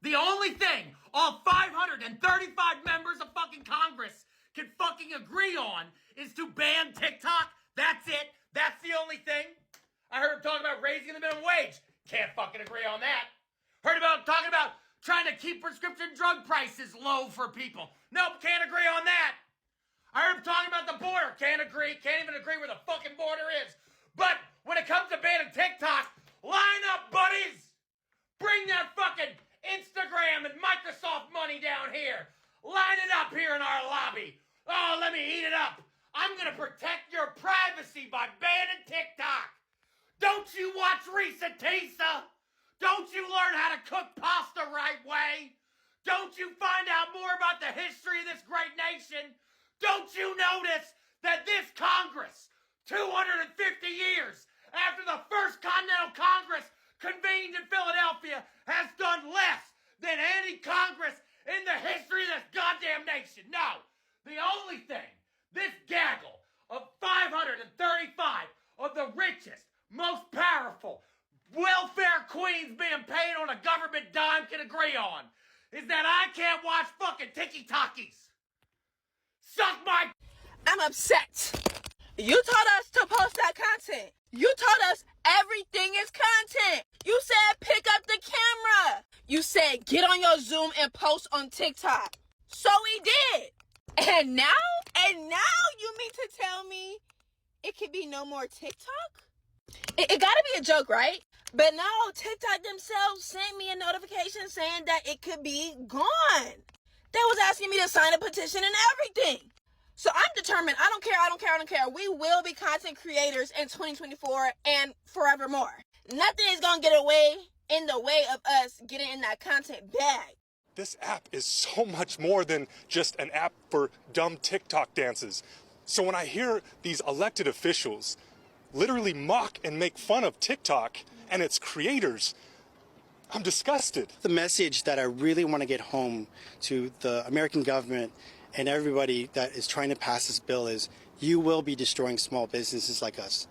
The only thing all 535 members of fucking Congress can fucking agree on is to ban TikTok. That's it. That's the only thing. I heard him talking about raising the minimum wage. Can't fucking agree on that. Heard about talking about trying to keep prescription drug prices low for people. Nope, can't agree on that. I heard him talking about the border. Can't agree. Can't even agree where the fucking border is. But when it comes to banning TikTok, line up, buddies. Bring that fucking Instagram and Microsoft money down here. Line it up here in our lobby. Oh, let me heat it up. I'm going to protect your privacy by banning TikTok. Don't you watch Risa Tisa? Don't you learn how to cook pasta right way? Don't you find out more about the history of this great nation? Don't you notice that this Congress, 250 years after the first Continental Congress convened in Philadelphia, has done less than any Congress in the history of this goddamn nation? No. The only thing this gaggle of 535 of the richest, most powerful, welfare queens being paid on a government dime can agree on is that I can't watch fucking tiki-talkies. Suck my... I'm upset. You told us to post that content. You told us everything is content. You said pick up the camera. You said get on your Zoom and post on TikTok. So we did. And now you mean to tell me it could be no more TikTok? It gotta be a joke, right? But no, TikTok themselves sent me a notification saying that it could be gone. They was asking me to sign a petition and everything. So I'm determined. I don't care. We will be content creators in 2024 and forevermore. Nothing is gonna get in the way of us getting in that content bag. This app is so much more than just an app for dumb TikTok dances. So when I hear these elected officials literally mock and make fun of TikTok and its creators, I'm disgusted. The message that I really want to get home to the American government and everybody that is trying to pass this bill is you will be destroying small businesses like us.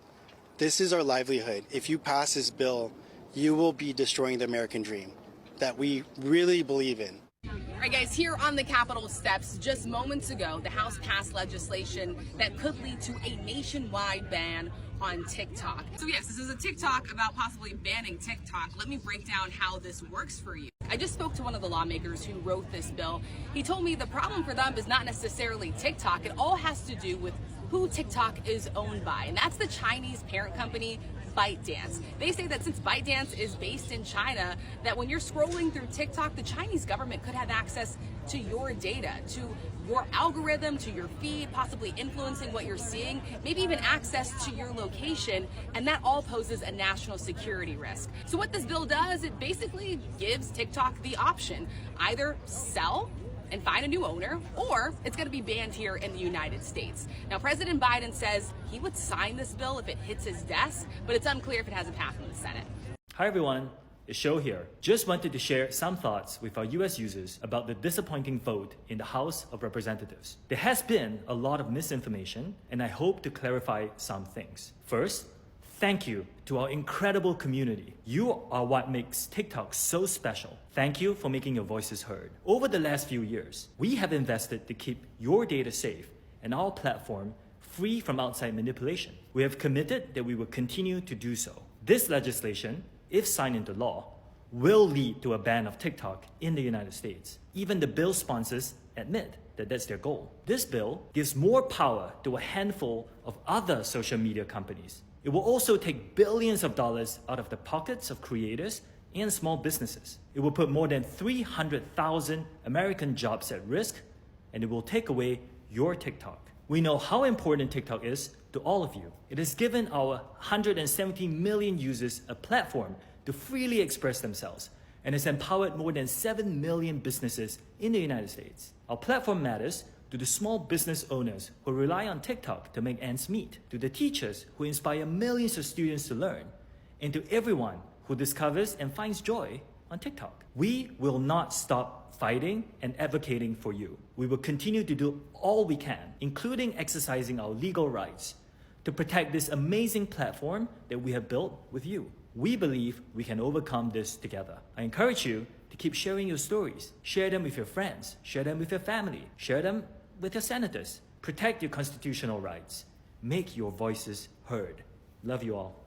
This is our livelihood. If you pass this bill, you will be destroying the American dream that we really believe in. All right, guys, here on the Capitol steps, just moments ago, the House passed legislation that could lead to a nationwide ban on TikTok. So yes, this is a TikTok about possibly banning TikTok. Let me break down how this works for you. I just spoke to one of the lawmakers who wrote this bill. He told me the problem for them is not necessarily TikTok. It all has to do with who TikTok is owned by, and that's the Chinese parent company, ByteDance. They say that since ByteDance is based in China, that when you're scrolling through TikTok, the Chinese government could have access to your data, to your algorithm, to your feed, possibly influencing what you're seeing, maybe even access to your location, and that all poses a national security risk. So what this bill does, it basically gives TikTok the option, either sell and find a new owner, or it's going to be banned here in the United States. Now, President Biden says he would sign this bill if it hits his desk, but it's unclear if it hasn't passed in the Senate. Hi everyone, it's Show here. Just wanted to share some thoughts with our US users about the disappointing vote in the House of Representatives. There has been a lot of misinformation, and I hope to clarify some things. First, thank you to our incredible community. You are what makes TikTok so special. Thank you for making your voices heard. Over the last few years, we have invested to keep your data safe and our platform free from outside manipulation. We have committed that we will continue to do so. This legislation, if signed into law, will lead to a ban of TikTok in the United States. Even the bill sponsors admit that that's their goal. This bill gives more power to a handful of other social media companies. It will also take billions of dollars out of the pockets of creators and small businesses. It will put more than 300,000 American jobs at risk, and it will take away your TikTok. We know how important TikTok is to all of you. It has given our 170 million users a platform to freely express themselves, and has empowered more than 7 million businesses in the United States. Our platform matters to the small business owners who rely on TikTok to make ends meet, to the teachers who inspire millions of students to learn, and to everyone who discovers and finds joy on TikTok. We will not stop fighting and advocating for you. We will continue to do all we can, including exercising our legal rights, to protect this amazing platform that we have built with you. We believe we can overcome this together. I encourage you to to keep sharing your stories. Share them with your friends. Share them with your family. Share them with your senators. Protect your constitutional rights. Make your voices heard. Love you all.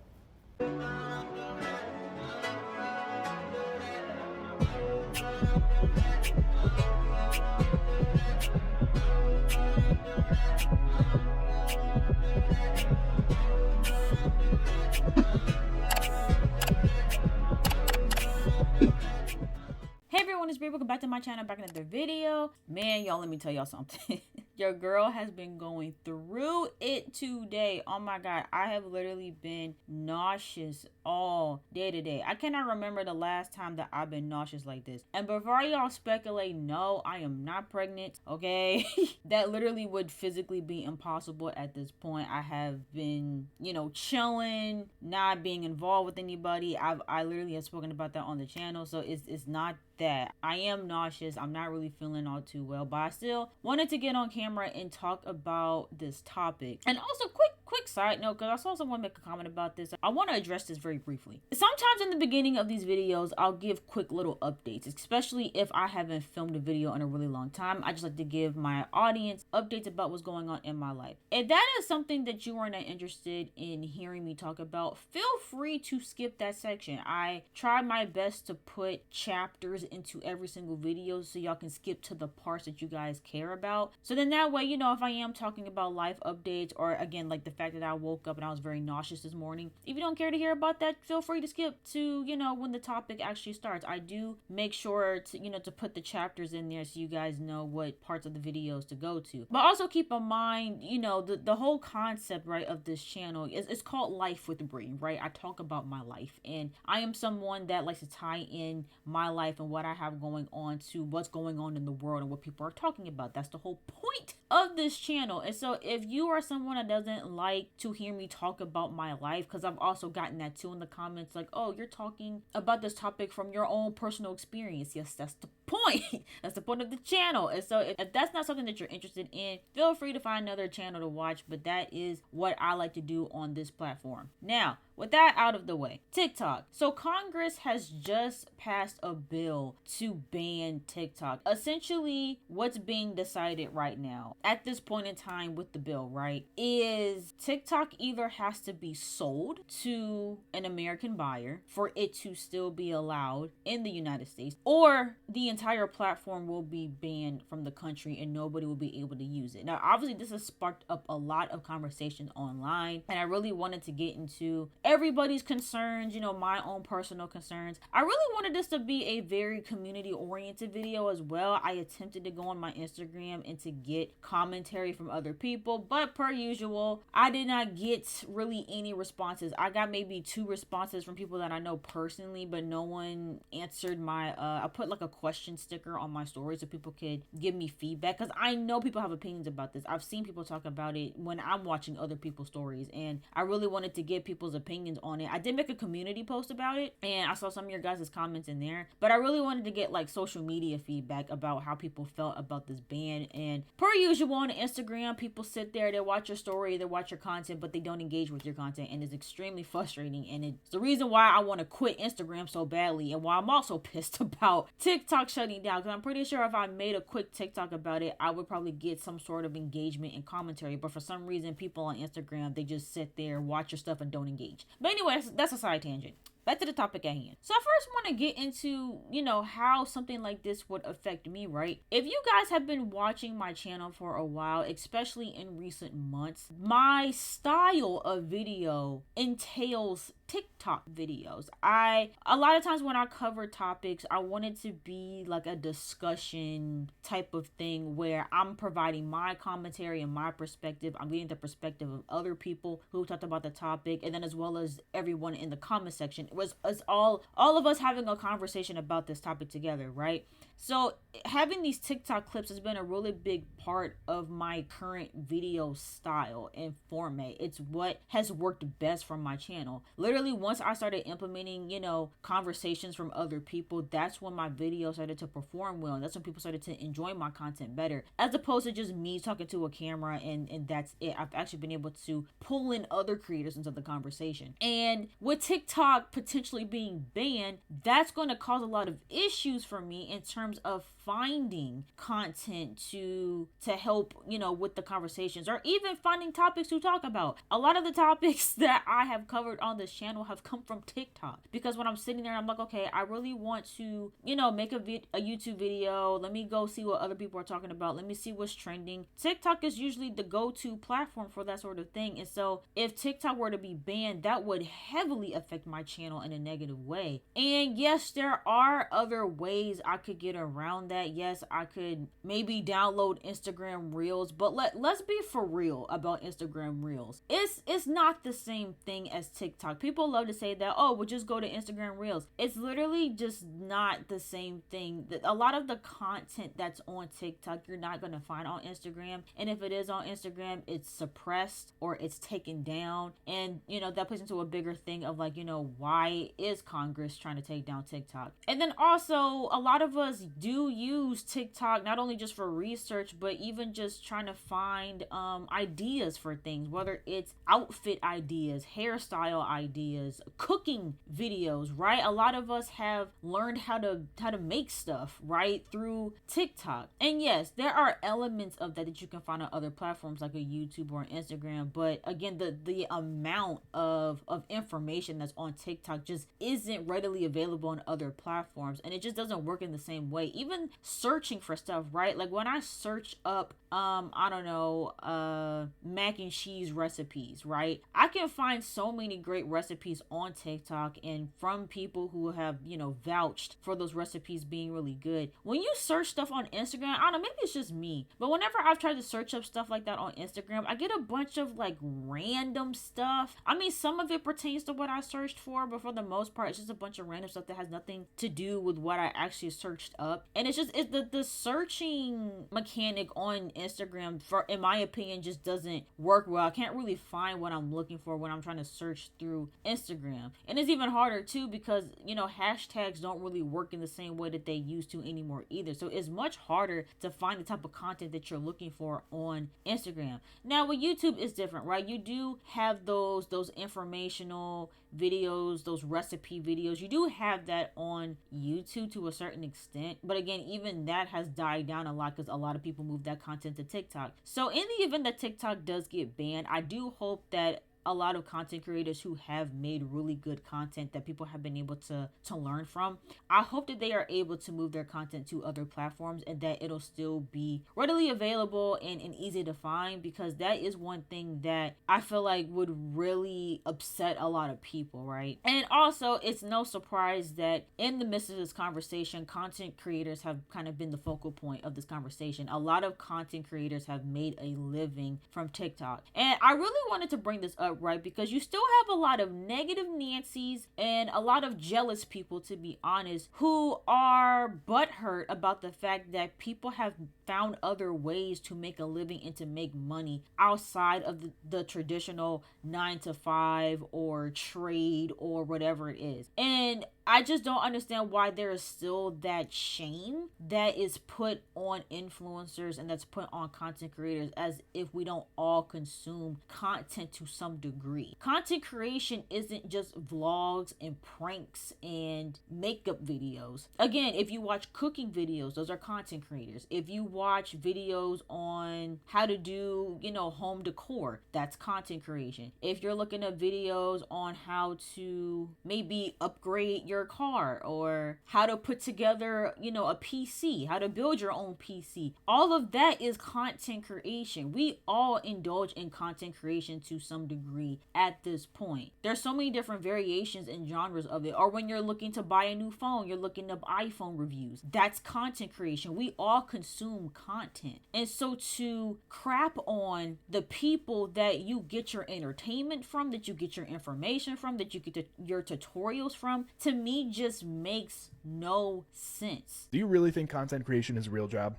Hey everyone, it's Bree. Welcome back to my channel, back in another video. Man, y'all, let me tell y'all something. Your girl has been going through it today. Oh my god, I have literally been nauseous all day today. I cannot remember the last time that I've been nauseous like this. And before y'all speculate, no, I am not pregnant, okay? That literally would physically be impossible at this point. I have been, you know, chilling, not being involved with anybody. I literally have spoken about that on the channel, so it's not that. I am nauseous. I'm not really feeling all too well, but I still wanted to get on camera and talk about this topic. And also quick side note, because I saw someone make a comment about this. I want to address this very briefly. Sometimes in the beginning of these videos, I'll give quick little updates, especially if I haven't filmed a video in a really long time. I just like to give my audience updates about what's going on in my life. If that is something that you are not interested in hearing me talk about, feel free to skip that section. I try my best to put chapters into every single video so y'all can skip to the parts that you guys care about. So then that way, you know, if I am talking about life updates, or again, like the fact that I woke up and I was very nauseous this morning, if you don't care to hear about that, feel free to skip to, you know, when the topic actually starts. I do make sure to, you know, to put the chapters in there so you guys know what parts of the videos to go to. But also keep in mind, you know, the whole concept, right, of this channel is it's called Life with Bree, right? I talk about my life, and I am someone that likes to tie in my life and what I have going on to what's going on in the world and what people are talking about. That's the whole point of this channel. And so if you are someone that doesn't like to hear me talk about my life, because I've also gotten that too in the comments, like, oh, you're talking about this topic from your own personal experience. Yes, that's the point. That's the point of the channel. And so if that's not something that you're interested in, feel free to find another channel to watch, but that is what I like to do on this platform. Now, with that out of the way, TikTok. So Congress has just passed a bill to ban TikTok. Essentially, what's being decided right now at this point in time with the bill, right, is TikTok either has to be sold to an American buyer for it to still be allowed in the United States, or the entire platform will be banned from the country and nobody will be able to use it. Now, obviously, this has sparked up a lot of conversation online, and I really wanted to get into everybody's concerns, you know, my own personal concerns. I really wanted this to be a very community oriented video as well. I attempted to go on my Instagram and to get commentary from other people, but per usual, I did not get really any responses. I got maybe 2 responses from people that I know personally, but no one answered my I put like a question sticker on my story so people could give me feedback, because I know people have opinions about this. I've seen people talk about it when I'm watching other people's stories, and I really wanted to get people's opinions on it. I did make a community post about it, and I saw some of your guys' comments in there, but I really wanted to get like social media feedback about how people felt about this ban. And per usual on Instagram, people sit there, they watch your story, they watch your content, but they don't engage with your content, and it's extremely frustrating. And it's the reason why I want to quit Instagram so badly, and why I'm also pissed about TikTok shutting down, because I'm pretty sure if I made a quick TikTok about it, I would probably get some sort of engagement and commentary. But for some reason, people on Instagram, they just sit there, watch your stuff, and don't engage. But anyway, that's a side tangent. Back to the topic at hand. So I first want to get into, you know, how something like this would affect me, right? If you guys have been watching my channel for a while, especially in recent months, my style of video entails TikTok videos. A lot of times when I cover topics, I want it to be like a discussion type of thing where I'm providing my commentary and my perspective. I'm getting the perspective of other people who talked about the topic, and then as well as everyone in the comment section. It was us all of us having a conversation about this topic together, right? So having these TikTok clips has been a really big part of my current video style and format. It's what has worked best for my channel. Literally, literally once I started implementing, you know, conversations from other people, that's when my videos started to perform well. And that's when people started to enjoy my content better, as opposed to just me talking to a camera and that's it. I've actually been able to pull in other creators into the conversation. And with TikTok potentially being banned, that's going to cause a lot of issues for me in terms of finding content to help, you know, with the conversations, or even finding topics to talk about. A lot of the topics that I have covered on this channel have come from TikTok, because when I'm sitting there, I'm like, okay, I really want to, you know, make a YouTube video. Let me go see what other people are talking about. Let me see what's trending. TikTok is usually the go-to platform for that sort of thing. And so if TikTok were to be banned, that would heavily affect my channel in a negative way. And yes, there are other ways I could get around that. Yes, I could maybe download Instagram Reels, but let's be for real about Instagram Reels. It's not the same thing as TikTok. People love to say that, oh, we'll just go to Instagram Reels. It's literally just not the same thing. A lot of the content that's on TikTok, you're not going to find on Instagram. And if it is on Instagram, it's suppressed or it's taken down. And, you know, that plays into a bigger thing of like, you know, why is Congress trying to take down TikTok? And then also, a lot of us do use TikTok not only just for research, but even just trying to find ideas for things, whether it's outfit ideas, hairstyle ideas, cooking videos, right? A lot of us have learned how to make stuff, right, through TikTok. And yes, there are elements of that you can find on other platforms like a YouTube or an Instagram, but again, the amount of information that's on TikTok just isn't readily available on other platforms, and it just doesn't work in the same way. Even searching for stuff, right? Like when I search up I don't know, mac and cheese recipes, right? I can find so many great recipes on TikTok and from people who have, you know, vouched for those recipes being really good. When you search stuff on Instagram, I don't know, maybe it's just me, but whenever I've tried to search up stuff like that on Instagram, I get a bunch of like random stuff. I mean, some of it pertains to what I searched for, but for the most part, it's just a bunch of random stuff that has nothing to do with what I actually searched up. And it's the searching mechanic on Instagram, for in my opinion, just doesn't work well. I can't really find what I'm looking for when I'm trying to search through Instagram. And it's even harder too because, you know, hashtags don't really work in the same way that they used to anymore either. So it's much harder to find the type of content that you're looking for on Instagram. Now with YouTube, it's different, right? You do have those informational videos, those recipe videos. You do have that on YouTube to a certain extent, but again, even that has died down a lot because a lot of people move that content to TikTok. So in the event that TikTok does get banned, I do hope that a lot of content creators who have made really good content that people have been able to learn from, I hope that they are able to move their content to other platforms and that it'll still be readily available and easy to find, because that is one thing that I feel like would really upset a lot of people, right? And also, it's no surprise that in the midst of this conversation, content creators have kind of been the focal point of this conversation. A lot of content creators have made a living from TikTok. And I really wanted to bring this up, right? Because you still have a lot of negative Nancy's and a lot of jealous people, to be honest, who are butthurt about the fact that people have found other ways to make a living and to make money outside of the traditional 9-to-5 or trade or whatever it is. And I just don't understand why there is still that shame that is put on influencers and that's put on content creators, as if we don't all consume content to some degree. Content creation isn't just vlogs and pranks and makeup videos. Again, if you watch cooking videos, those are content creators. If you watch videos on how to do, you know, home decor, that's content creation. If you're looking at videos on how to maybe upgrade your car or how to put together, you know, a PC, how to build your own PC, all of that is content creation. We all indulge in content creation to some degree at this point. There's so many different variations and genres of it. Or when you're looking to buy a new phone, you're looking up iPhone reviews. That's content creation. We all consume content. And so to crap on the people that you get your entertainment from, that you get your information from, that you get your tutorials from, to me just makes no sense. Do you really think content creation is a real job?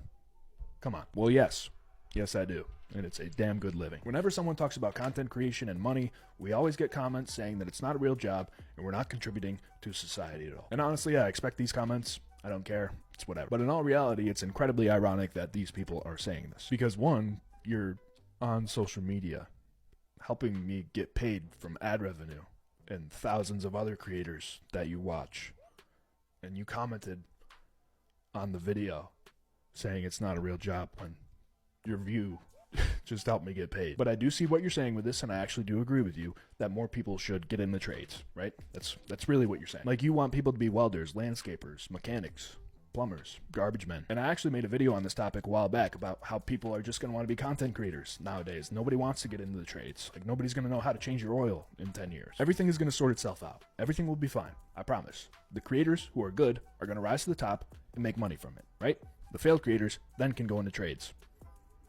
Come on. Well, yes. Yes, I do. And it's a damn good living. Whenever someone talks about content creation and money, we always get comments saying that it's not a real job and we're not contributing to society at all. And honestly, I expect these comments. I don't care. It's whatever. But in all reality, it's incredibly ironic that these people are saying this. Because one, you're on social media helping me get paid from ad revenue and thousands of other creators that you watch. And you commented on the video saying it's not a real job when your view just helped me get paid. But I do see what you're saying with this, and I actually do agree with you that more people should get in the trades, right? That's really what you're saying. Like, you want people to be welders, landscapers, mechanics, plumbers, garbage men. And I actually made a video on this topic a while back about how people are just going to want to be content creators nowadays. Nobody wants to get into the trades. Like, nobody's going to know how to change your oil in 10 years. Everything is going to sort itself out. Everything will be fine. I promise. The creators who are good are going to rise to the top and make money from it, right? The failed creators then can go into trades.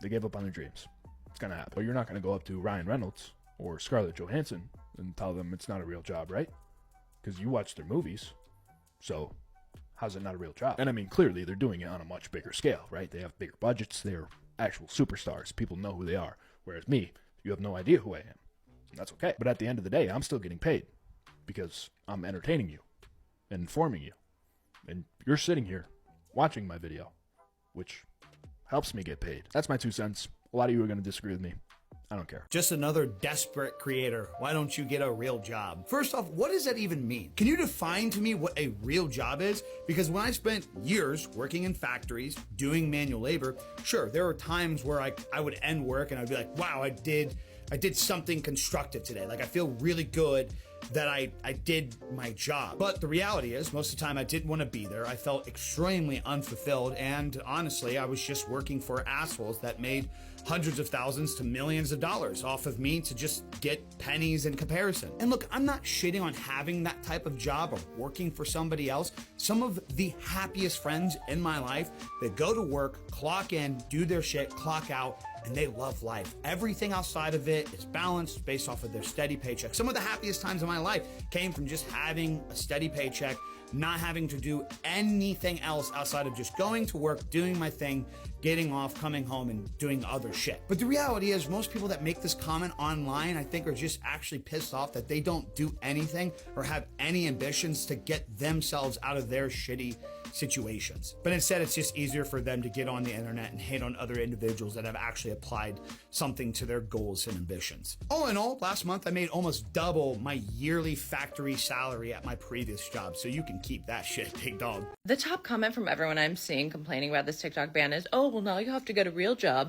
They gave up on their dreams. It's going to happen. But you're not going to go up to Ryan Reynolds or Scarlett Johansson and tell them it's not a real job, right? Because you watch their movies. So how's it not a real job? And I mean, clearly they're doing it on a much bigger scale, right? They have bigger budgets. They're actual superstars. People know who they are. Whereas me, you have no idea who I am. And that's okay. But at the end of the day, I'm still getting paid because I'm entertaining you and informing you. And you're sitting here watching my video, which helps me get paid. That's my 2 cents. A lot of you are going to disagree with me. I don't care. Just another desperate creator. Why don't you get a real job? First off, what does that even mean? Can you define to me what a real job is? Because when I spent years working in factories, doing manual labor, sure, there were times where I would end work and I'd be like, wow, I did something constructive today. Like, I feel really good that I did my job. But the reality is, most of the time I didn't want to be there. I felt extremely unfulfilled, and honestly, I was just working for assholes that made hundreds of thousands to millions of dollars off of me to just get pennies in comparison. And look, I'm not shitting on having that type of job or working for somebody else. Some of the happiest friends in my life, they go to work, clock in, do their shit, clock out, and they love life. Everything outside of it is balanced based off of their steady paycheck. Some of the happiest times of my life came from just having a steady paycheck, not having to do anything else outside of just going to work, doing my thing, getting off, coming home, and doing other shit. But the reality is, most people that make this comment online, I think, are just actually pissed off that they don't do anything or have any ambitions to get themselves out of their shitty situations. But instead, it's just easier for them to get on the internet and hate on other individuals that have actually applied something to their goals and ambitions. All in all, last month I made almost double my yearly factory salary at my previous job, so you can keep that shit, big dog. The top comment from everyone I'm seeing complaining about this TikTok ban is, oh, well, now you have to get a real job.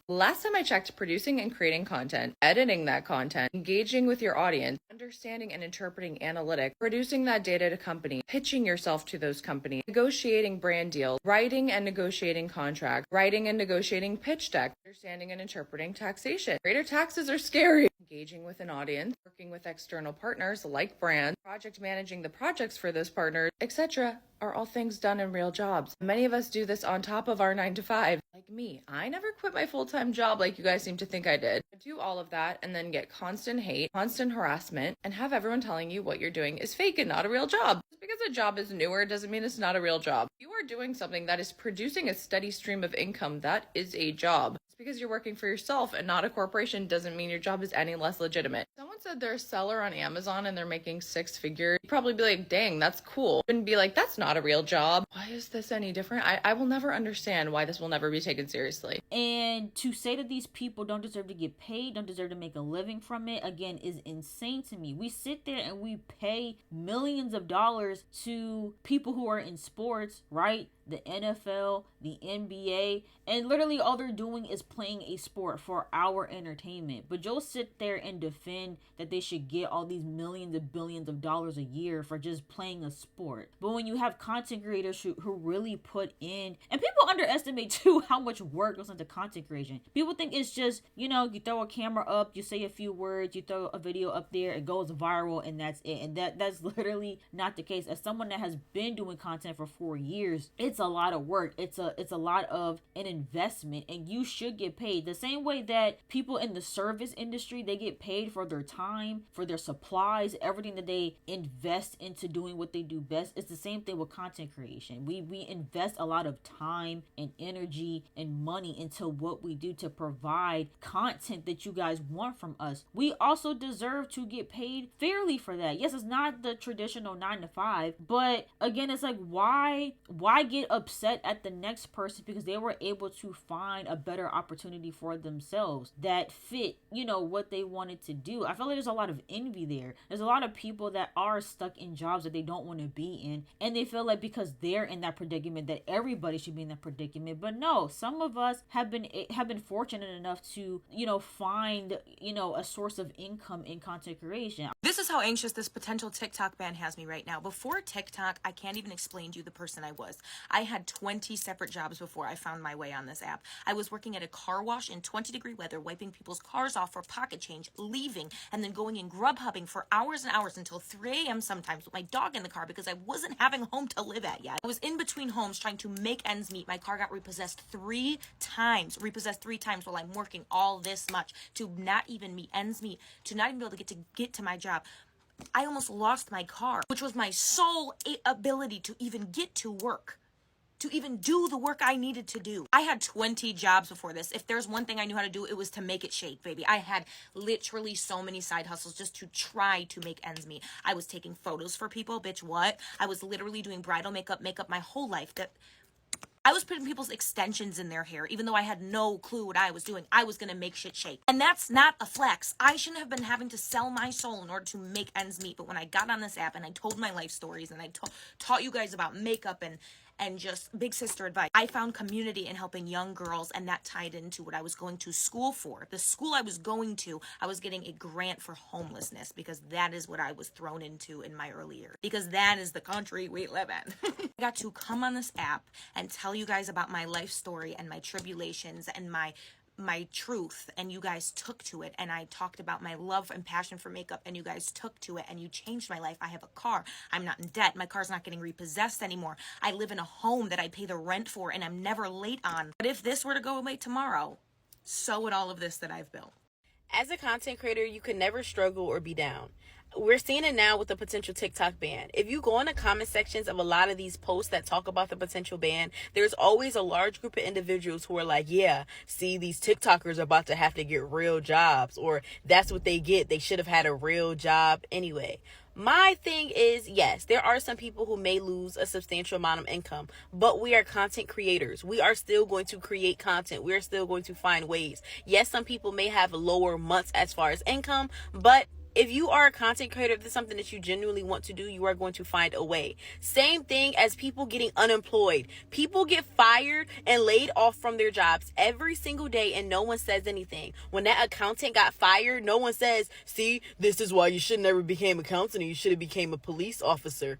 Last time I checked, producing and creating content, editing that content, engaging with your audience, understanding and interpreting analytics, producing that data to company, pitching yourself to those companies, negotiating brand deals, writing and negotiating contracts, writing and negotiating pitch deck, understanding and interpreting taxation. Greater taxes are scary. Engaging with an audience, working with external partners like brands, project managing the projects for those partners, etc. are all things done in real jobs. Many of us do this on top of our 9 to 5. Like me, I never quit my full-time job like you guys seem to think I did. I do all of that and then get constant hate, constant harassment, and have everyone telling you what you're doing is fake and not a real job. Just because a job is newer doesn't mean it's not a real job. If you are doing something that is producing a steady stream of income, that is a job. Because you're working for yourself and not a corporation doesn't mean your job is any less legitimate. Someone said they're a seller on Amazon and they're making 6 figures. You'd probably be like, dang, that's cool. And be like, that's not a real job. Why is this any different? I will never understand why this will never be taken seriously. And to say that these people don't deserve to get paid, don't deserve to make a living from it, again, is insane to me. We sit there and we pay millions of dollars to people who are in sports, right? The NFL, the NBA, and literally all they're doing is playing a sport for our entertainment. But you'll sit there and defend that they should get all these millions and billions of dollars a year for just playing a sport. But when you have content creators who really put in, and people underestimate too how much work goes into content creation. People think it's just, you throw a camera up, you say a few words, you throw a video up there, it goes viral, and that's it. And that's literally not the case. As someone that has been doing content for 4 years, it's a lot of work. It's a lot of an investment, and you should get paid the same way that people in the service industry, they get paid for their time. time, for their supplies, everything that they invest into doing what they do best. It's the same thing with content creation. We invest a lot of time and energy and money into what we do to provide content that you guys want from us. We also deserve to get paid fairly for that. Yes, it's not the traditional 9 to 5, but again, it's like, why get upset at the next person because they were able to find a better opportunity for themselves that fit, you know, what they wanted to do. I feel like there's a lot of envy there. There's a lot of people that are stuck in jobs that they don't want to be in, and they feel like because they're in that predicament that everybody should be in that predicament. But no, some of us have been fortunate enough to, you know, find, you know, a source of income in content creation. This is how anxious this potential TikTok ban has me right now. Before TikTok, I can't even explain to you the person I was. I had 20 separate jobs before I found my way on this app. I was working at a car wash in 20-degree weather, wiping people's cars off for pocket change, leaving, and then going and Grubhubbing for hours and hours until 3 a.m. sometimes with my dog in the car because I wasn't having a home to live at yet. I was in between homes trying to make ends meet. My car got repossessed three times while I'm working all this much to not even meet ends meet, to not even be able to get to my job. I almost lost my car, which was my sole ability to even get to work, to even do the work I needed to do. I had 20 jobs before this. If there's one thing I knew how to do, it was to make it shake, baby. I had literally so many side hustles just to try to make ends meet. I was taking photos for people, bitch, what? I was literally doing bridal makeup my whole life. I was putting people's extensions in their hair, even though I had no clue what I was doing. I was gonna make shit shake. And that's not a flex. I shouldn't have been having to sell my soul in order to make ends meet. But when I got on this app and I told my life stories and I taught you guys about makeup and just big sister advice, I found community in helping young girls, and that tied into what I was going to school for. The school I was going to, I was getting a grant for homelessness because that is what I was thrown into in my early years, because that is the country we live in. I got to come on this app and tell you guys about my life story and my tribulations and my truth, and you guys took to it. And I talked about my love and passion for makeup, and you guys took to it, and you changed my life. I have a car. I'm not in debt. My car's not getting repossessed anymore. I live in a home that I pay the rent for, and I'm never late on. But if this were to go away tomorrow, so would all of this that I've built. As a content creator, you can never struggle or be down. We're seeing it now with the potential TikTok ban. If you go in the comment sections of a lot of these posts that talk about the potential ban, there's always a large group of individuals who are like, yeah, see, these TikTokers are about to have to get real jobs, or that's what they get. They should have had a real job anyway. My thing is, yes, there are some people who may lose a substantial amount of income, but we are content creators. We are still going to create content. We are still going to find ways. Yes, some people may have lower months as far as income, but if you are a content creator, if this is something that you genuinely want to do, you are going to find a way. Same thing as people getting unemployed. People get fired and laid off from their jobs every single day, and no one says anything. When that accountant got fired, no one says, see, this is why you should never became an accountant, and you should have became a police officer.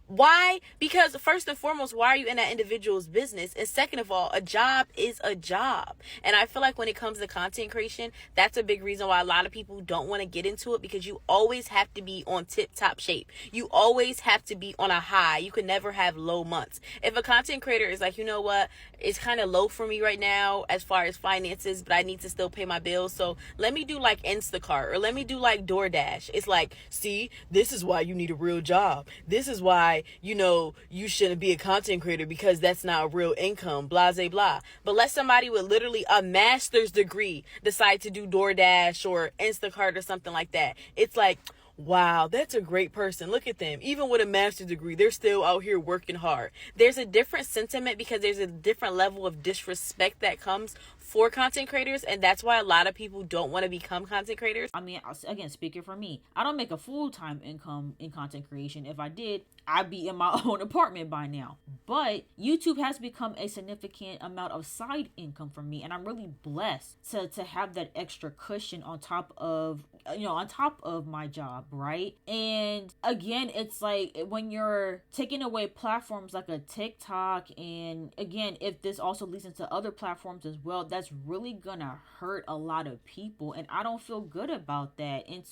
Why? Because first and foremost, why are you in that individual's business? And second of all, a job is a job. And I feel like when it comes to content creation, that's a big reason why a lot of people don't want to get into it, because you always have to be on tip-top shape. You always have to be on a high. You can never have low months. If a content creator is like, you know what, it's kind of low for me right now as far as finances, but I need to still pay my bills, so let me do like Instacart, or let me do like DoorDash. It's like, see, this is why you need a real job. This is why, you know, you shouldn't be a content creator, because that's not a real income, blah, blah, blah. But let somebody with literally a master's degree decide to do DoorDash or Instacart or something like that. It's like, wow, that's a great person. Look at them. Even with a master's degree, they're still out here working hard. There's a different sentiment, because there's a different level of disrespect that comes for content creators, and that's why a lot of people don't want to become content creators. I mean, again, speaking for me, I don't make a full-time income in content creation. If I did, I'd be in my own apartment by now. But YouTube has become a significant amount of side income for me, and I'm really blessed to have that extra cushion on top of, you know, on top of my job, right? And again, it's like when you're taking away platforms like a TikTok, and again, if this also leads into other platforms as well, that's really gonna hurt a lot of people, and I don't feel good about that. And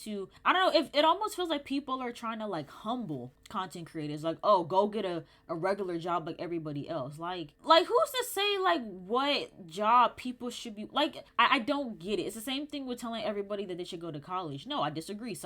I don't know, if it almost feels like people are trying to like humble content creators. creators. Like, oh, go get a regular job like everybody else. Like who's to say like what job people should be like? I don't get it. It's the same thing with telling everybody that they should go to college. No, I disagree.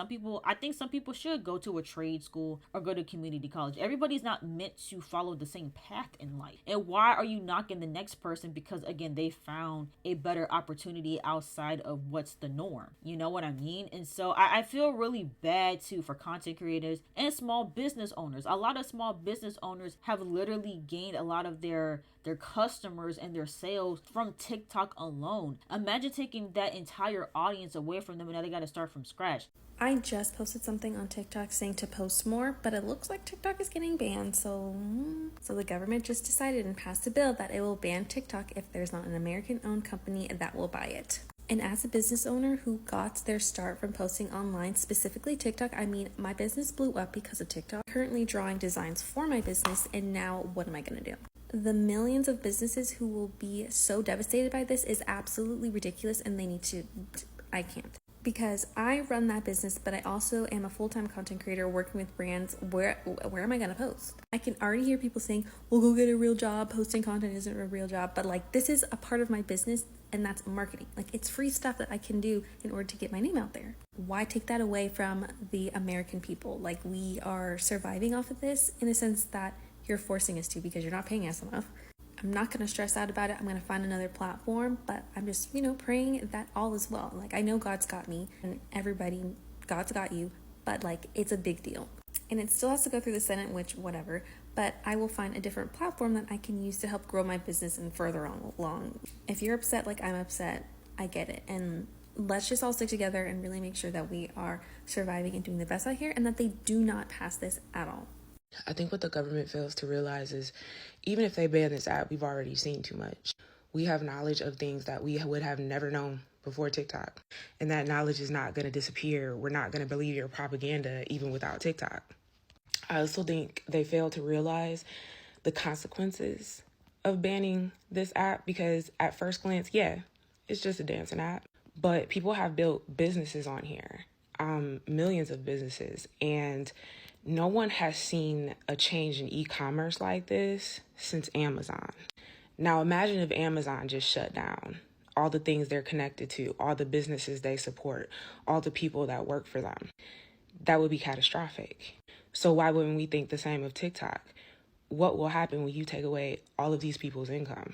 I think some people should go to a trade school or go to community college. Everybody's not meant to follow the same path in life. And why are you knocking the next person because again they found a better opportunity outside of what's the norm? You know what I mean? And so I feel really bad too for content creators and small business owners. A lot of small business owners have literally gained a lot of their customers and their sales from TikTok alone. Imagine taking that entire audience away from them and now they got to start from scratch. I just posted something on TikTok saying to post more, but it looks like TikTok is getting banned. So the government just decided and passed a bill that it will ban TikTok if there's not an American-owned company that will buy it. And as a business owner who got their start from posting online, specifically TikTok, I mean, my business blew up because of TikTok. I'm currently drawing designs for my business, and now what am I going to do? The millions of businesses who will be so devastated by this is absolutely ridiculous, and I can't. Because I run that business, but I also am a full-time content creator working with brands. Where am I going to post? I can already hear people saying, well, go get a real job. Posting content isn't a real job. But like, this is a part of my business, and that's marketing. Like, it's free stuff that I can do in order to get my name out there. Why take that away from the American people? Like, we are surviving off of this in a sense that you're forcing us to because you're not paying us enough. I'm not going to stress out about it. I'm going to find another platform, but I'm just, praying that all is well. Like, I know God's got me and everybody, God's got you, but like, it's a big deal. And it still has to go through the Senate, which whatever, but I will find a different platform that I can use to help grow my business and further along. If you're upset like I'm upset, I get it. And let's just all stick together and really make sure that we are surviving and doing the best out here and that they do not pass this at all. I think what the government fails to realize is even if they ban this app, we've already seen too much. We have knowledge of things that we would have never known before TikTok. And that knowledge is not going to disappear. We're not going to believe your propaganda even without TikTok. I also think they fail to realize the consequences of banning this app because at first glance, yeah, it's just a dancing app. But people have built businesses on here, millions of businesses, and no one has seen a change in e-commerce like this since Amazon. Now imagine if Amazon just shut down all the things they're connected to, all the businesses they support, all the people that work for them. That would be catastrophic. So why wouldn't we think the same of TikTok? What will happen when you take away all of these people's income?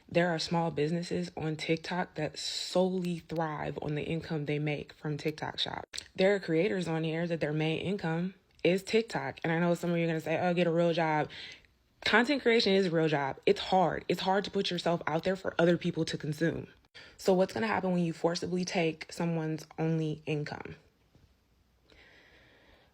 There are small businesses on TikTok that solely thrive on the income they make from TikTok Shop. There are creators on here that their main income is TikTok. And I know some of you are going to say, oh, get a real job. Content creation is a real job. It's hard. It's hard to put yourself out there for other people to consume. So what's going to happen when you forcibly take someone's only income?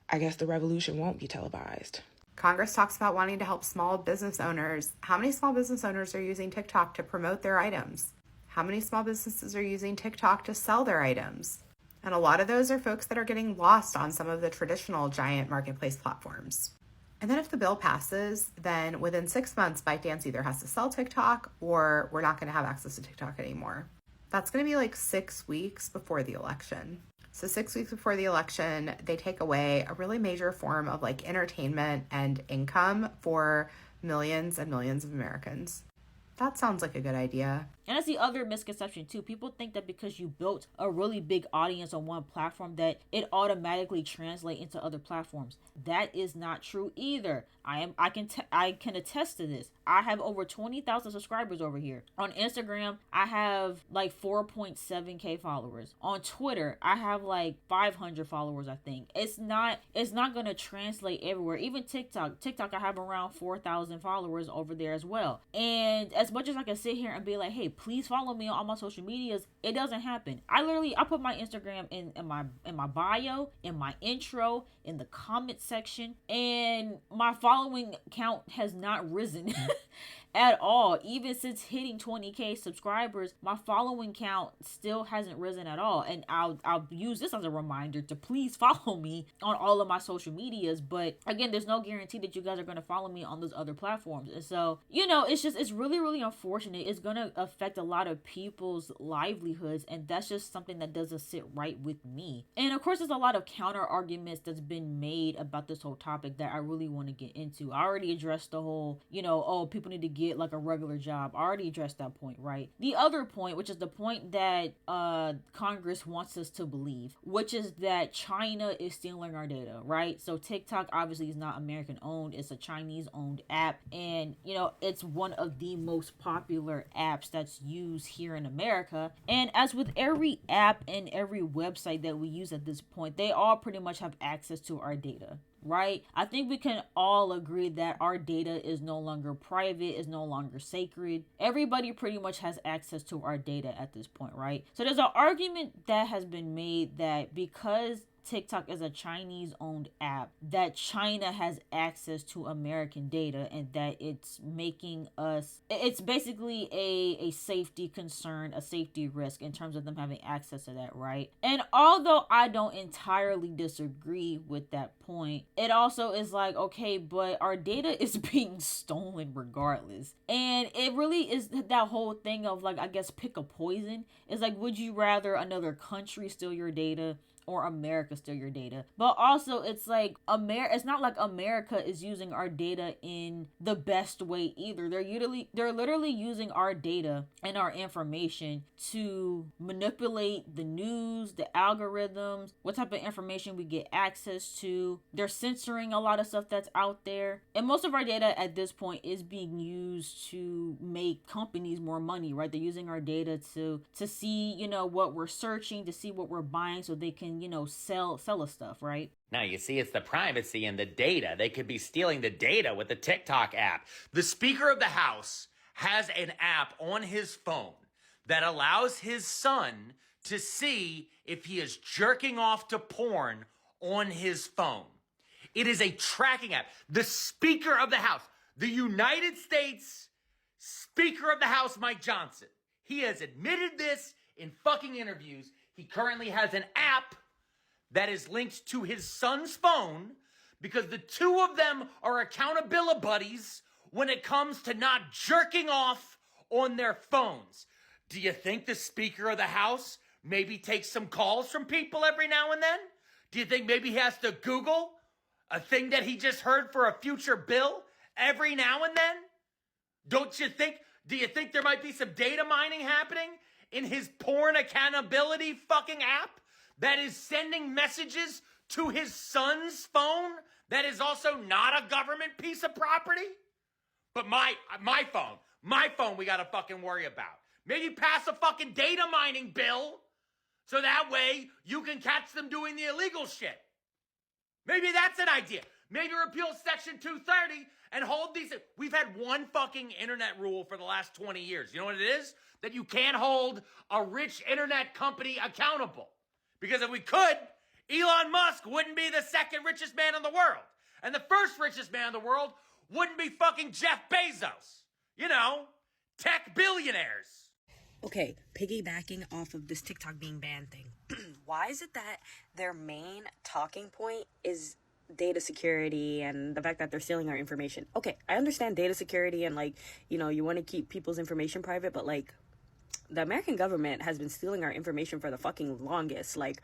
I guess the revolution won't be televised. Congress talks about wanting to help small business owners. How many small business owners are using TikTok to promote their items? How many small businesses are using TikTok to sell their items? And a lot of those are folks that are getting lost on some of the traditional giant marketplace platforms. And then if the bill passes, then within 6 months, ByteDance either has to sell TikTok or we're not going to have access to TikTok anymore. That's going to be like 6 weeks before the election. So 6 weeks before the election, they take away a really major form of like entertainment and income for millions and millions of Americans. That sounds like a good idea. And that's the other misconception too. People think that because you built a really big audience on one platform that it automatically translates into other platforms. That is not true either. I can attest to this. I have over 20,000 subscribers over here. On Instagram, I have like 4.7k followers. On Twitter, I have like 500 followers, I think. It's not going to translate everywhere. Even TikTok, I have around 4,000 followers over there as well. And as much as I can sit here and be like, hey, please follow me on all my social medias, it doesn't happen. I put my Instagram in my bio, in my intro, in the comment section, and my following count has not risen. at all. Even since hitting 20K subscribers, my following count still hasn't risen at all. And I'll use this as a reminder to please follow me on all of my social medias. But again, there's no guarantee that you guys are going to follow me on those other platforms. And so, you know, it's really, really unfortunate. It's going to affect a lot of people's livelihoods. And that's just something that doesn't sit right with me. And of course, there's a lot of counter arguments that's been made about this whole topic that I really want to get into. I already addressed the whole, you know, oh, people need to get like a regular job. I already addressed that point, right? The other point, which is the point that Congress wants us to believe, which is that China is stealing our data, right? So TikTok obviously is not American owned. It's a Chinese owned app. And, you know, it's one of the most popular apps that's used here in America. And as with every app and every website that we use at this point, they all pretty much have access to our data, right? I think we can all agree that our data is no longer private, is no longer sacred. Everybody pretty much has access to our data at this point, right? So there's an argument that has been made that because TikTok is a Chinese-owned app, that China has access to American data and that it's making us, it's basically a safety concern, a safety risk in terms of them having access to that, right? And although I don't entirely disagree with that point, it also is like, okay, but our data is being stolen regardless. And it really is that whole thing of like, I guess, pick a poison. It's like, would you rather another country steal your data or America steal your data? But also it's like it's not like America is using our data in the best way either. They're literally using our data and our information to manipulate the news, the algorithms, what type of information we get access to. They're censoring a lot of stuff that's out there. And most of our data at this point is being used to make companies more money, right? They're using our data to see, you know, what we're searching, to see what we're buying so they can, you know, sell us stuff, right? Now, you see, it's the privacy and the data. They could be stealing the data with the TikTok app. The Speaker of the House has an app on his phone that allows his son to see if he is jerking off to porn on his phone. It is a tracking app. The Speaker of the House, the United States Speaker of the House, Mike Johnson, he has admitted this in fucking interviews. He currently has an app that is linked to his son's phone because the two of them are accountability buddies when it comes to not jerking off on their phones. Do you think the Speaker of the House maybe takes some calls from people every now and then? Do you think maybe he has to Google a thing that he just heard for a future bill every now and then? Do you think there might be some data mining happening in his porn accountability fucking app that is sending messages to his son's phone that is also not a government piece of property? But my phone we gotta fucking worry about. Maybe pass a fucking data mining bill so that way you can catch them doing the illegal shit. Maybe that's an idea. Maybe repeal Section 230 and hold these. We've had one fucking internet rule for the last 20 years. You know what it is? That you can't hold a rich internet company accountable. Because if we could, Elon Musk wouldn't be the second richest man in the world. And the first richest man in the world wouldn't be fucking Jeff Bezos. You know, tech billionaires. Okay, piggybacking off of this TikTok being banned thing. Why is it that their main talking point is data security and the fact that they're stealing our information? Okay, I understand data security and, like, you know, you want to keep people's information private, but, like, the American government has been stealing our information for the fucking longest. Like,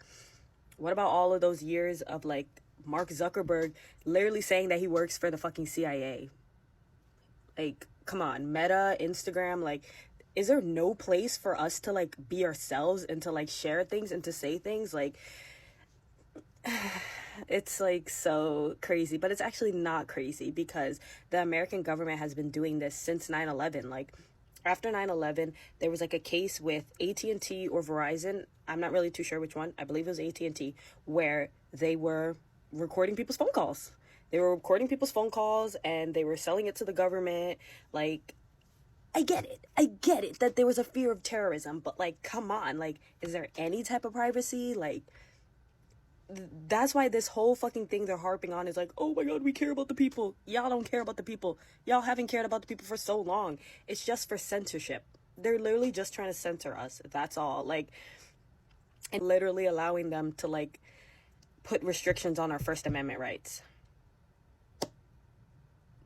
what about all of those years of, like, Mark Zuckerberg literally saying that he works for the fucking CIA? Like, come on, Meta, Instagram, like, is there no place for us to, like, be ourselves and to, like, share things and to say things? Like, it's, like, so crazy, but it's actually not crazy because the American government has been doing this since 9/11. Like, after 9/11, there was, like, a case with AT&T or Verizon. I'm not really too sure which one. I believe it was AT&T, where they were recording people's phone calls. They were recording people's phone calls and they were selling it to the government. Like, I get it that there was a fear of terrorism, but, like, come on, like, is there any type of privacy? Like, That's why this whole fucking thing they're harping on is like, oh my god, we care about the people. Y'all don't care about the people. Y'all haven't cared about the people for so long. It's just for censorship. They're literally just trying to censor us. That's all. Like, and literally allowing them to, like, put restrictions on our First Amendment rights.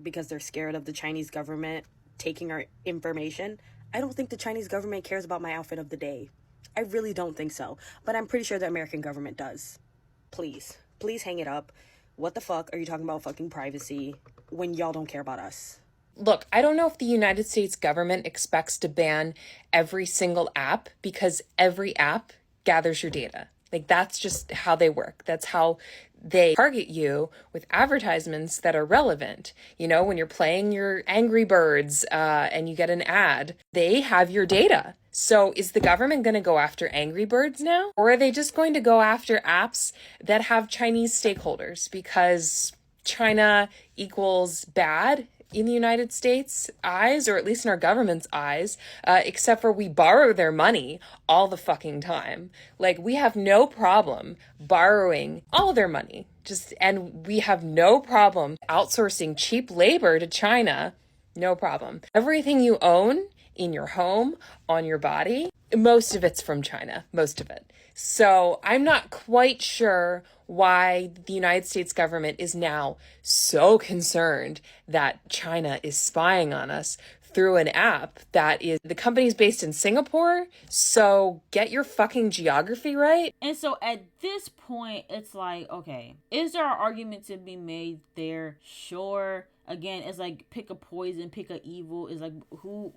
Because they're scared of the Chinese government taking our information. I don't think the Chinese government cares about my outfit of the day. I really don't think so. But I'm pretty sure the American government does. Please hang it up. What the fuck are you talking about fucking privacy when y'all don't care about us? Look, I don't know if the United States government expects to ban every single app because every app gathers your data. Like, that's just how they work. That's how they target you with advertisements that are relevant. You know, when you're playing your Angry Birds and you get an ad, they have your data. So is the government going to go after Angry Birds now? Or are they just going to go after apps that have Chinese stakeholders because China equals bad in the United States' eyes, or at least in our government's eyes, except for we borrow their money all the fucking time. Like, we have no problem borrowing all their money, and we have no problem outsourcing cheap labor to China. No problem. Everything you own in your home, on your body, most of it's from China, most of it. So I'm not quite sure why the United States government is now so concerned that China is spying on us through an app that is, the company's based in Singapore, so get your fucking geography right. And so at this point, it's like, okay, is there an argument to be made there? Sure. Again, it's like pick a poison, pick a evil. It's like who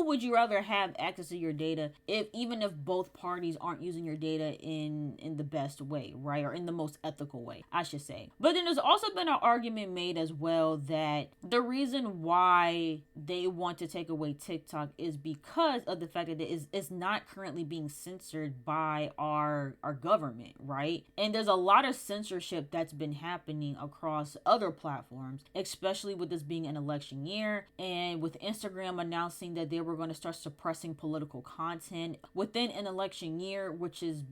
would you rather have access to your data even if both parties aren't using your data in the best way, right? Or in the most ethical way, I should say. But then there's also been an argument made as well that the reason why they want to take away TikTok is because of the fact that it's not currently being censored by our government, right? And there's a lot of censorship that's been happening across other platforms, especially with this being an election year, and with Instagram announcing that they were going to start suppressing political content within an election year, which is,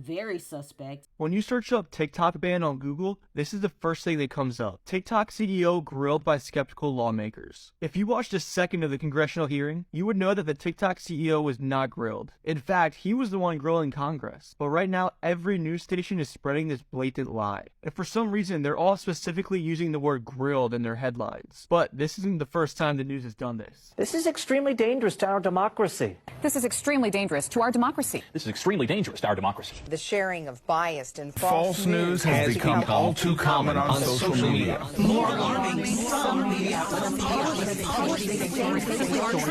very suspect. When you search up TikTok ban on Google, this is the first thing that comes up. TikTok CEO grilled by skeptical lawmakers. If you watched a second of the congressional hearing, you would know that the TikTok CEO was not grilled. In fact, he was the one grilling Congress. But right now, every news station is spreading this blatant lie. And for some reason, they're all specifically using the word grilled in their headlines. But this isn't the first time the news has done this. This is extremely dangerous to our democracy. This is extremely dangerous to our democracy. This is extremely dangerous to our democracy. The sharing of biased and false news has become all too common on social media. More alarming, some media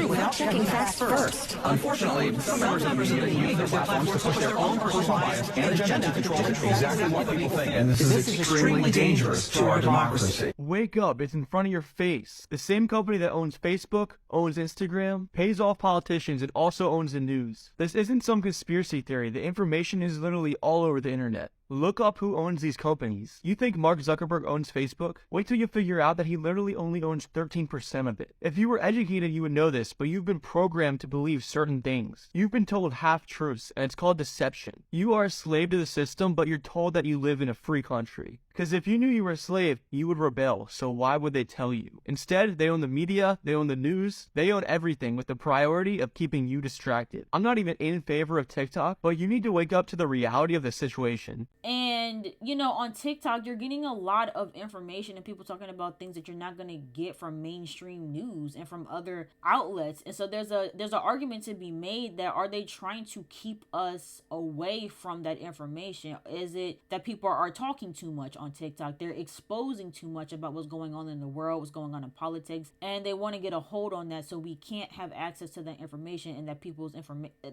without checking facts first. Unfortunately, some members of the media use their platforms to push their own personal bias and agenda to control exactly what people think. And this is extremely dangerous to our democracy. Wake up, it's in front of your face. The same company that owns Facebook, owns Instagram, pays off politicians, and also owns the news. This isn't some conspiracy theory. The information is literally all over the internet. Look up who owns these companies. You think Mark Zuckerberg owns Facebook? Wait till you figure out that he literally only owns 13% of it. If you were educated, you would know this, but you've been programmed to believe certain things. You've been told half-truths, and it's called deception. You are a slave to the system, but you're told that you live in a free country. Because if you knew you were a slave, you would rebel, so why would they tell you? Instead, they own the media, they own the news, they own everything with the priority of keeping you distracted. I'm not even in favor of TikTok, but you need to wake up to the reality of the situation. And, on TikTok, you're getting a lot of information and people talking about things that you're not going to get from mainstream news and from other outlets. And so there's an argument to be made that are they trying to keep us away from that information? Is it that people are talking too much on TikTok? They're exposing too much about what's going on in the world, what's going on in politics, and they want to get a hold on that so we can't have access to that information, and that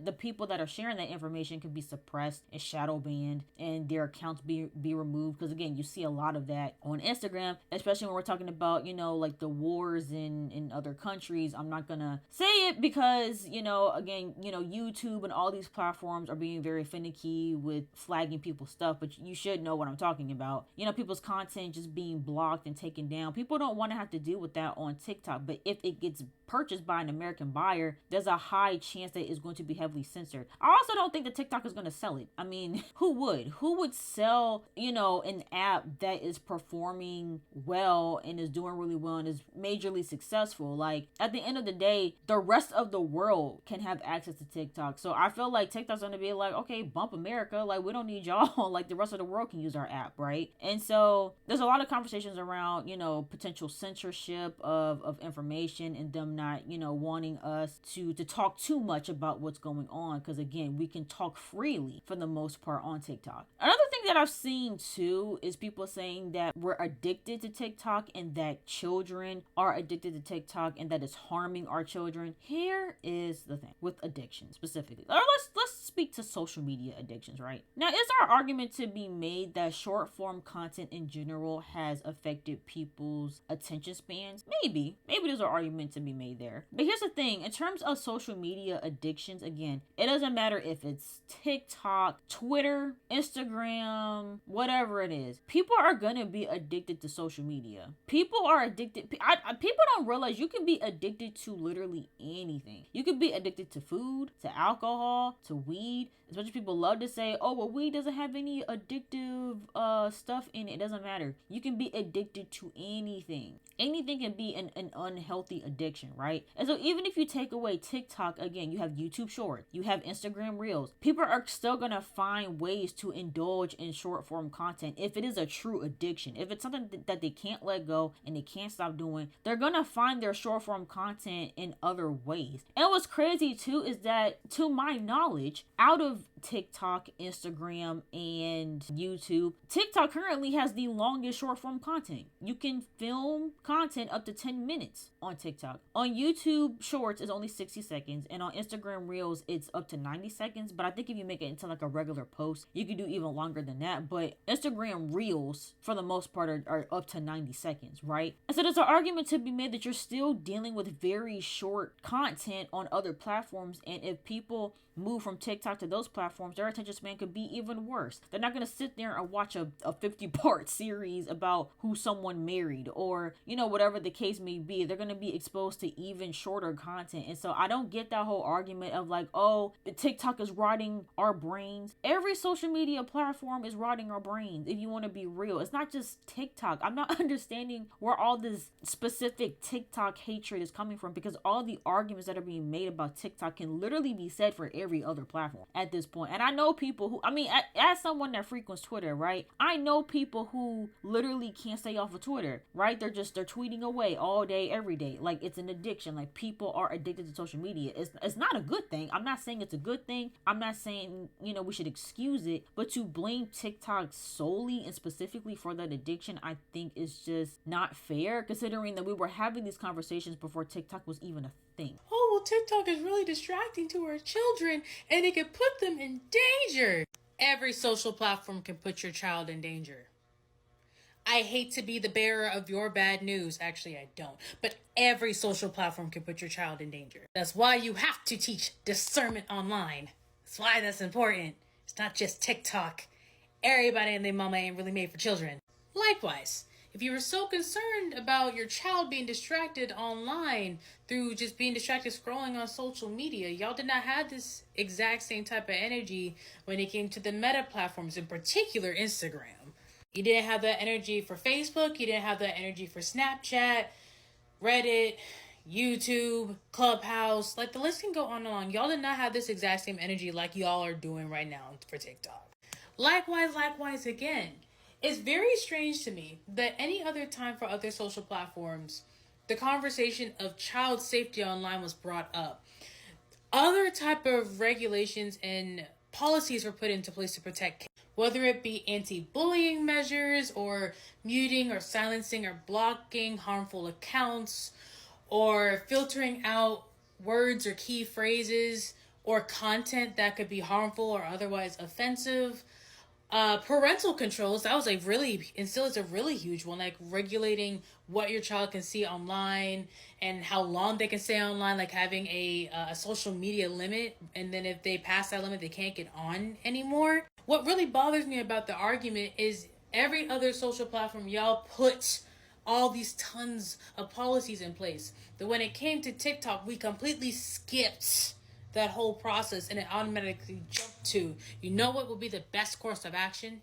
the people that are sharing that information can be suppressed and shadow banned and their accounts be removed. Because again, you see a lot of that on Instagram, especially when we're talking about like the wars in other countries. I'm not gonna say it because again, YouTube and all these platforms are being very finicky with flagging people's stuff, but you should know what I'm talking about. People's content just being blocked and taken down. People don't want to have to deal with that on TikTok, but if it gets purchased by an American buyer, there's a high chance that it's going to be heavily censored. I also don't think that TikTok is going to sell it. I mean, who would would sell, you know, an app that is performing well and is doing really well and is majorly successful? Like, at the end of the day, the rest of the world can have access to TikTok. So I feel like TikTok's gonna be like, okay, bump America, like, we don't need y'all. Like, the rest of the world can use our app, right? And so there's a lot of conversations around, you know, potential censorship of information and them not, you know, wanting us to talk too much about what's going on, because again, we can talk freely for the most part on TikTok. Another thing that I've seen too is people saying that we're addicted to TikTok and that children are addicted to TikTok and that it's harming our children. Here is the thing with addiction specifically. Or let's speak to social media addictions, right? Now, is our argument to be made that short form content in general has affected people's attention spans? Maybe there's an argument to be made there. But here's the thing, in terms of social media addictions, again, it doesn't matter if it's TikTok, Twitter, Instagram, whatever it is. People are gonna be addicted to social media. People are addicted. People don't realize you can be addicted to literally anything. You could be addicted to food, to alcohol, to weed. As much as people love to say, oh, well, weed doesn't have any addictive stuff in it. It doesn't matter. You can be addicted to anything. Anything can be an unhealthy addiction, right? And so even if you take away TikTok, again, you have YouTube Shorts, you have Instagram Reels. People are still gonna find ways to indulge in short form content if it is a true addiction. If it's something that they can't let go and they can't stop doing, they're gonna find their short form content in other ways. And what's crazy too is that, to my knowledge, out of TikTok, Instagram, and YouTube, TikTok currently has the longest short form content. You can film content up to 10 minutes on TikTok. On YouTube Shorts is only 60 seconds, and on Instagram Reels it's up to 90 seconds. But I think if you make it into like a regular post, you can do even longer than that. But Instagram Reels, for the most part, are up to 90 seconds, right? And so there's an argument to be made that you're still dealing with very short content on other platforms, and if people move from TikTok to those platforms, their attention span could be even worse. They're not gonna sit there and watch a 50-part series about who someone married, or, you know, whatever the case may be. They're gonna be exposed to even shorter content. And so I don't get that whole argument of like, oh, TikTok is rotting our brains. Every social media platform is rotting our brains, if you want to be real. It's not just TikTok. I'm not understanding where all this specific TikTok hatred is coming from, because all the arguments that are being made about TikTok can literally be said for every other platform at this point. And I know people who, I mean, as someone that frequents Twitter, right, I know people who literally can't stay off of Twitter, right? They're tweeting away all day, every day. Like, it's an addiction. Like, people are addicted to social media. It's not a good thing. I'm not saying it's a good thing. I'm not saying, you know, we should excuse it, but to blame TikTok solely and specifically for that addiction, I think is just not fair, considering that we were having these conversations before TikTok was even a thing. Oh, well, TikTok is really distracting to our children and it can put them in danger. Every social platform can put your child in danger. I hate to be the bearer of your bad news. Actually, I don't. But every social platform can put your child in danger. That's why you have to teach discernment online. That's why that's important. It's not just TikTok. Everybody and their mama ain't really made for children. Likewise, if you were so concerned about your child being distracted online through just being distracted scrolling on social media, y'all did not have this exact same type of energy when it came to the meta platforms, in particular Instagram. You didn't have that energy for Facebook. You didn't have that energy for Snapchat, Reddit, YouTube, Clubhouse. Like, the list can go on and on. Y'all did not have this exact same energy like y'all are doing right now for TikTok. Likewise again. It's very strange to me that any other time for other social platforms, the conversation of child safety online was brought up. Other type of regulations and policies were put into place to protect kids, whether it be anti-bullying measures or muting or silencing or blocking harmful accounts or filtering out words or key phrases or content that could be harmful or otherwise offensive. Parental controls, that was and still is a really huge one, like regulating what your child can see online and how long they can stay online, like having a social media limit, and then if they pass that limit, they can't get on anymore. What really bothers me about the argument is every other social platform, y'all put all these tons of policies in place. But when it came to TikTok, we completely skipped that whole process and it automatically jumped to, you know what would be the best course of action?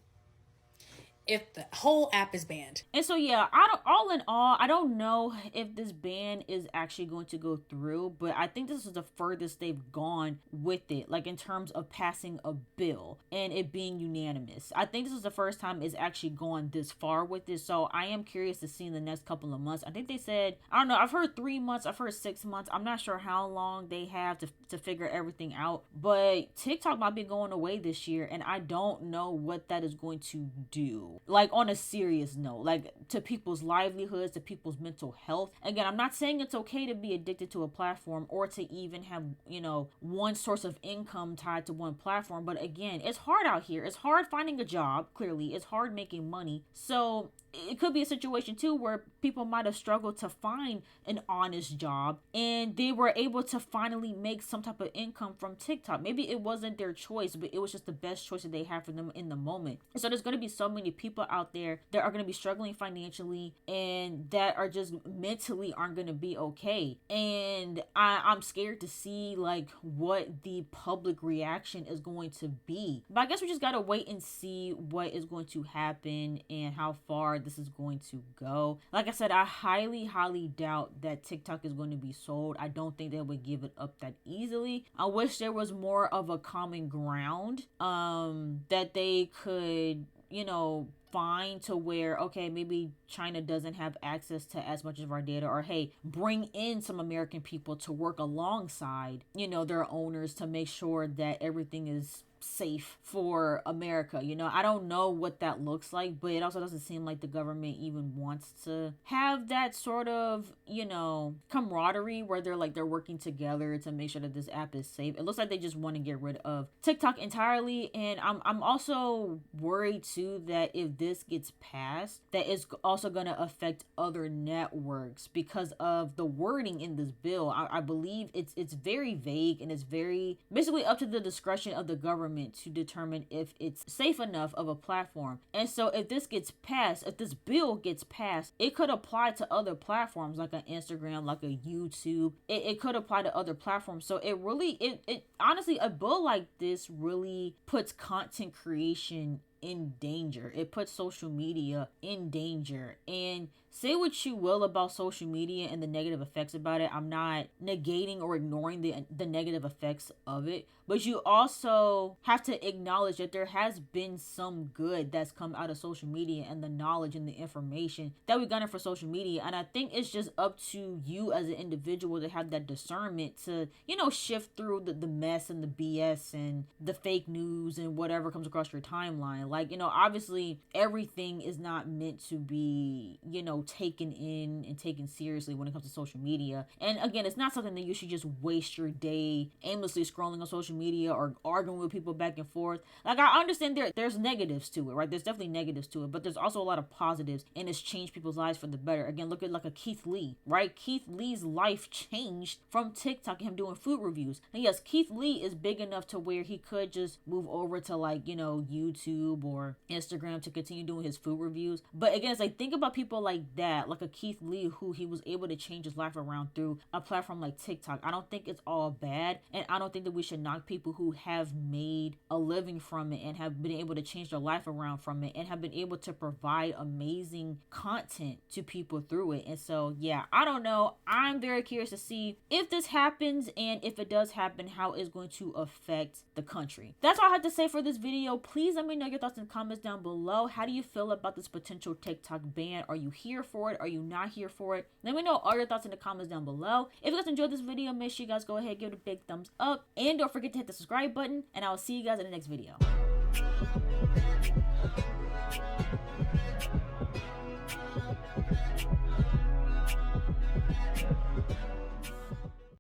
if the whole app is banned. And so yeah, all in all, I don't know if this ban is actually going to go through, but I think this is the furthest they've gone with it, like in terms of passing a bill and it being unanimous. I think this is the first time it's actually gone this far with it. So I am curious to see in the next couple of months. I think they said, I don't know, I've heard 3 months, I've heard 6 months. I'm not sure how long they have to figure everything out, but TikTok might be going away this year, and I don't know what that is going to do. Like on a serious note, like to people's livelihoods, to people's mental health. Again, I'm not saying it's okay to be addicted to a platform or to even have, you know, one source of income tied to one platform. But again, it's hard out here. It's hard finding a job, clearly. It's hard making money. So it could be a situation too where people might have struggled to find an honest job and they were able to finally make some type of income from TikTok. Maybe it wasn't their choice, but it was just the best choice that they had for them in the moment. So there's going to be so many people out there that are going to be struggling financially and that are just mentally aren't going to be okay. And I'm scared to see like what the public reaction is going to be. But I guess we just got to wait and see what is going to happen and how far this is going to go. Like I said, I highly doubt that TikTok is going to be sold. I don't think they would give it up that easily. I wish there was more of a common ground that they could, you know, find to where, okay, maybe China doesn't have access to as much of our data, or hey, bring in some American people to work alongside, you know, their owners to make sure that everything is safe for America. You know, I don't know what that looks like, but it also doesn't seem like the government even wants to have that sort of, you know, camaraderie where they're working together to make sure that this app is safe. It looks like they just want to get rid of TikTok entirely. And I'm also worried too that if this gets passed, that it's also going to affect other networks because of the wording in this bill. I believe it's very vague and it's very basically up to the discretion of the government to determine if it's safe enough of a platform. And so if this gets passed, if this bill gets passed, it could apply to other platforms like an Instagram, like a YouTube. It could apply to other platforms. So it really, it honestly, a bill like this really puts content creation in danger. It puts social media in danger. And say what you will about social media and the negative effects about it. I'm not negating or ignoring the negative effects of it, but you also have to acknowledge that there has been some good that's come out of social media and the knowledge and the information that we garner for social media. And I think it's just up to you as an individual to have that discernment to, you know, shift through the mess and the BS and the fake news and whatever comes across your timeline. Like, you know, obviously everything is not meant to be, you know, taken in and taken seriously when it comes to social media. And again, it's not something that you should just waste your day aimlessly scrolling on social media or arguing with people back and forth. Like, I understand there's negatives to it, right? There's definitely negatives to it, but there's also a lot of positives, and it's changed people's lives for the better. Again, look at like a Keith Lee, right? Keith Lee's life changed from TikTok and him doing food reviews. And yes, Keith Lee is big enough to where he could just move over to like, you know, YouTube or Instagram to continue doing his food reviews. But again, it's like, think about people like that, like a Keith Lee who he was able to change his life around through a platform like TikTok. I don't think it's all bad, and I don't think that we should knock people who have made a living from it and have been able to change their life around from it and have been able to provide amazing content to people through it. And so yeah, I don't know, I'm very curious to see if this happens, and if it does happen, how it's going to affect the country. That's all I have to say for this video. Please let me know your thoughts in the comments down below. How do you feel about this potential TikTok ban? Are you here for it? Are you not here for it? Let me know all your thoughts in the comments down below. If you guys enjoyed this video, make sure you guys go ahead and give it a big thumbs up, and don't forget to hit the subscribe button, and I will see you guys in the next video.